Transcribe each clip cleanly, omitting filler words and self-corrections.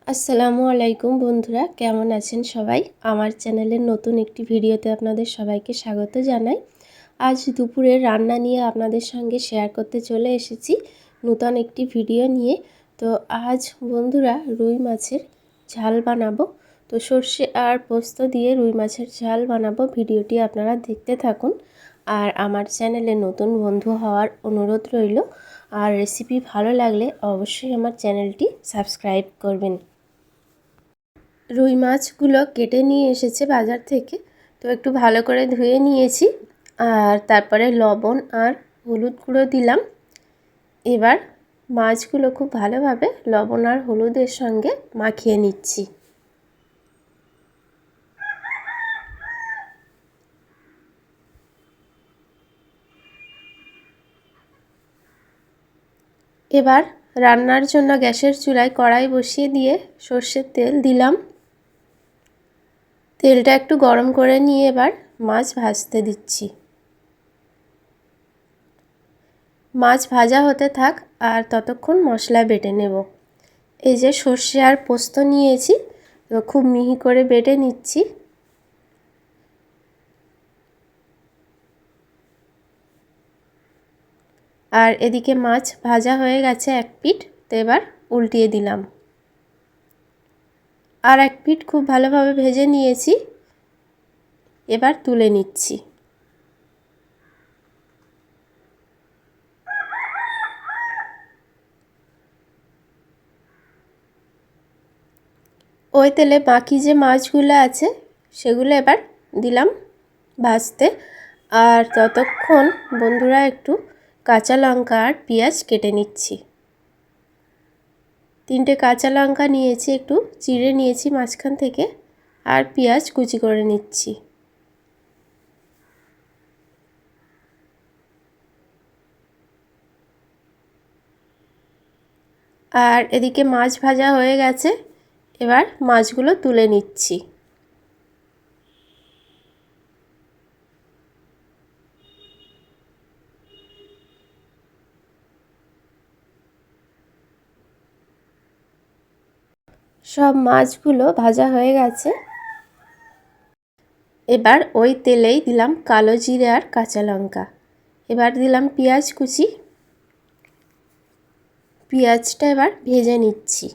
আসসালামু আলাইকুম বন্ধুরা, কেমন আছেন সবাই? আমার চ্যানেলের নতুন একটি ভিডিওতে আপনাদের সবাইকে স্বাগত জানাই। আজ দুপুরের রান্না নিয়ে আপনাদের সঙ্গে শেয়ার করতে চলে এসেছি নতুন একটি ভিডিও নিয়ে। তো আজ বন্ধুরা রুই মাছের ঝাল বানাবো। তো সর্ষে আর পোস্ত দিয়ে রুই মাছের ঝাল বানাবো। ভিডিওটি আপনারা দেখতে থাকুন। আর আমার চ্যানেলে নতুন বন্ধু হওয়ার অনুরোধ রইল। আর রেসিপি ভালো লাগলে অবশ্যই আমার চ্যানেলটি সাবস্ক্রাইব করবেন। রুই মাছগুলো কেটে নিয়ে এসেছে বাজার থেকে, তো একটু ভালো করে ধুয়ে নিয়েছি। আর তারপরে লবণ আর হলুদ গুঁড়ো দিলাম। এবার মাছগুলো খুব ভালোভাবে লবণ আর হলুদের সঙ্গে মাখিয়ে নিচ্ছি। এবার রান্নার জন্য গ্যাসের চুলায় কড়াই বসিয়ে দিয়ে সর্ষের তেল দিলাম। তেলটা একটু গরম করে নিয়ে এবার মাছ ভাজতে দিচ্ছি। মাছ ভাজা হতে থাক আর ততক্ষণ মশলা বেটে নেব। এই যে সর্ষে আর পোস্ত নিয়েছি, তো খুব মিহি করে বেটে নিচ্ছি। আর এদিকে মাছ ভাজা হয়ে গেছে এক পিঠ, তো এবার উল্টিয়ে দিলাম। আর এক পিঠ খুব ভালোভাবে ভেজে নিয়েছি, এবার তুলে নিচ্ছি। ওই তেলে বাকি যে মাছগুলো আছে সেগুলো এবার দিলাম ভাজতে। আর ততক্ষণ বন্ধুরা একটু কাঁচা লঙ্কা আর পেঁয়াজ কেটে নিচ্ছি। 3টে কাঁচা লঙ্কা নিয়েছি, একটু চিড়ে নিয়েছি মাঝখান থেকে, আর পেঁয়াজ কুচি করে নিচ্ছি। আর এদিকে মাছ ভাজা হয়ে গেছে, এবার মাছগুলো তুলে নিচ্ছি। সব মাছগুলো ভাজা হয়ে গেছে। এবার ওই তেলেই দিলাম কালো জিরে আর কাঁচা লঙ্কা। এবার দিলাম পেঁয়াজ কুচি। পেঁয়াজটা এবার ভেজে নিচ্ছি।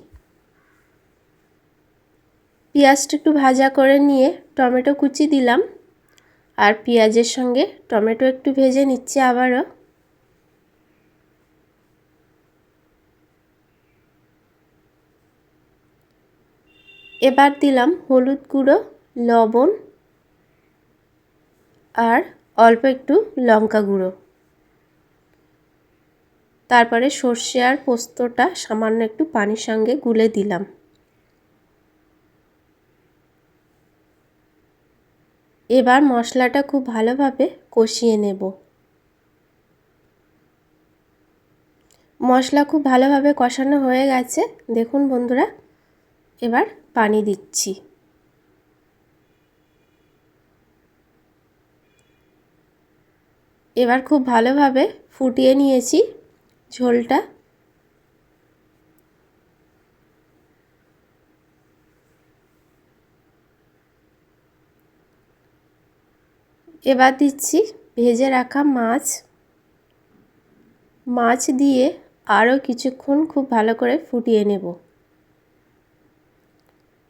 পেঁয়াজটা একটু ভাজা করে নিয়ে টমেটো কুচি দিলাম। আর পেঁয়াজের সঙ্গে টমেটো একটু ভেজে নিচ্ছি আবারও। এবার দিলাম হলুদ গুঁড়ো, লবণ আর অল্প একটু লঙ্কা গুঁড়ো। তারপরে সর্ষে আর পোস্তটা সামান্য একটু পানির সঙ্গে গুলে দিলাম। এবার মশলাটা খুব ভালোভাবে কষিয়ে নেব। মশলা খুব ভালোভাবে কষানো হয়ে গেছে, দেখুন বন্ধুরা। এবার পানি দিচ্ছি। এবার খুব ভালোভাবে ফুটিয়ে নিয়েছি ঝোলটা। এবার দিচ্ছি ভেজে রাখা মাছ। মাছ দিয়ে আরও কিছুক্ষণ খুব ভালো করে ফুটিয়ে নেব।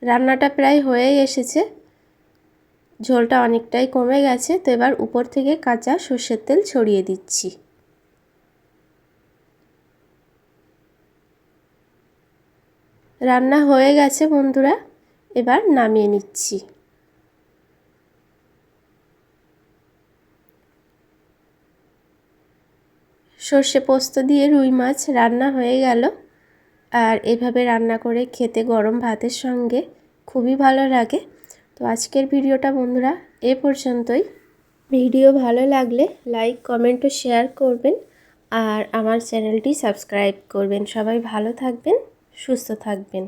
রান্নাটা প্রায় হয়েই এসেছে, ঝোলটা অনেকটাই কমে গেছে। তো এবার উপর থেকে কাঁচা সর্ষের তেল ছড়িয়ে দিচ্ছি। রান্না হয়ে গেছে বন্ধুরা, এবার নামিয়ে নিচ্ছি। সর্ষে পোস্ত দিয়ে রুই মাছ রান্না হয়ে গেল। আর এভাবে রান্না করে খেতে গরম ভাতের সঙ্গে খুবই ভালো লাগে। তো আজকের ভিডিওটা বন্ধুরা এ পর্যন্তই। ভিডিও ভালো লাগলে লাইক, কমেন্ট ও শেয়ার করবেন। আর আমার চ্যানেলটি সাবস্ক্রাইব করবেন। সবাই ভালো থাকবেন, সুস্থ থাকবেন।